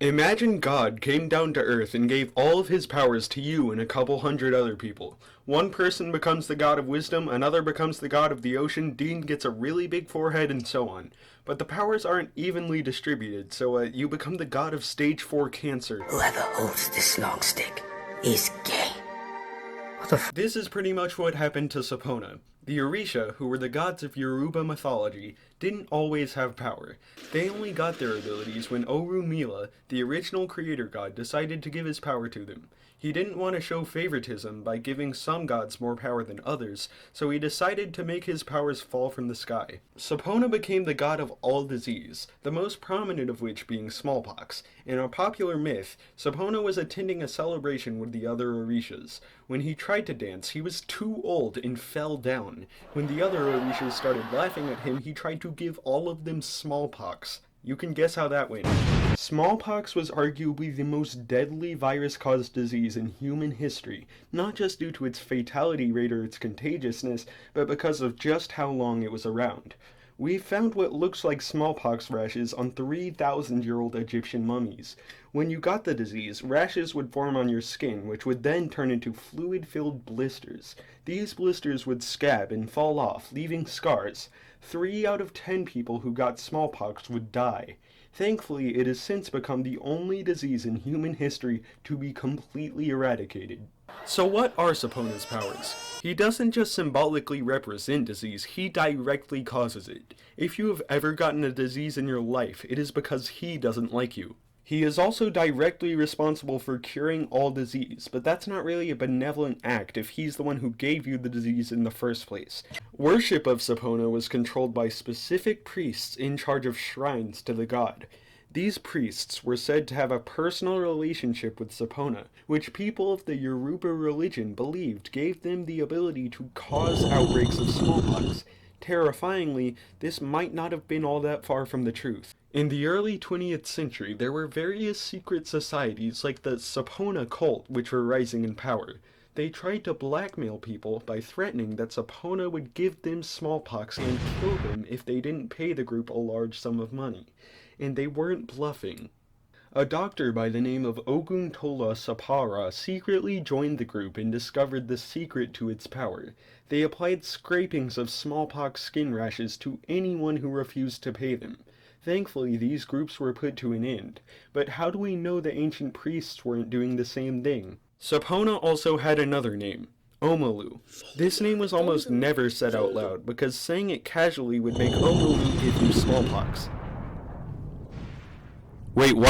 Imagine God came down to Earth and gave all of his powers to you and a couple hundred other people. One person becomes the god of wisdom, another becomes the god of the ocean, Dean gets a really big forehead, and so on. But the powers aren't evenly distributed, so you become the god of stage 4 cancer. Whoever holds this long stick is gay. This is pretty much what happened to Sopona. The Orisha, who were the gods of Yoruba mythology, didn't always have power. They only got their abilities when Orunmila, the original creator god, decided to give his power to them. He didn't want to show favoritism by giving some gods more power than others, so he decided to make his powers fall from the sky. Sopona became the god of all disease, the most prominent of which being smallpox. In a popular myth, Sopona was attending a celebration with the other Orishas. When he tried to dance, he was too old and fell down. When the other Orishas started laughing at him, he tried to give all of them smallpox. You can guess how that went. Smallpox was arguably the most deadly virus-caused disease in human history, not just due to its fatality rate or its contagiousness, but because of just how long it was around. We found what looks like smallpox rashes on 3,000-year-old Egyptian mummies. When you got the disease, rashes would form on your skin, which would then turn into fluid-filled blisters. These blisters would scab and fall off, leaving scars. 3 out of 10 people who got smallpox would die. Thankfully, it has since become the only disease in human history to be completely eradicated. So what are Sopona's powers? He doesn't just symbolically represent disease, he directly causes it. If you have ever gotten a disease in your life, it is because he doesn't like you. He is also directly responsible for curing all disease, but that's not really a benevolent act if he's the one who gave you the disease in the first place. Worship of Sopona was controlled by specific priests in charge of shrines to the god. These priests were said to have a personal relationship with Sopona, which people of the Yoruba religion believed gave them the ability to cause outbreaks of smallpox. Terrifyingly, this might not have been all that far from the truth. In the early 20th century, there were various secret societies like the Sopona cult which were rising in power. They tried to blackmail people by threatening that Sopona would give them smallpox and kill them if they didn't pay the group a large sum of money. And they weren't bluffing. A doctor by the name of Oguntola Sapara secretly joined the group and discovered the secret to its power. They applied scrapings of smallpox skin rashes to anyone who refused to pay them. Thankfully, these groups were put to an end. But how do we know the ancient priests weren't doing the same thing? Sopona also had another name, Omalu. This name was almost never said out loud because saying it casually would make Omalu give you smallpox. Wait, what?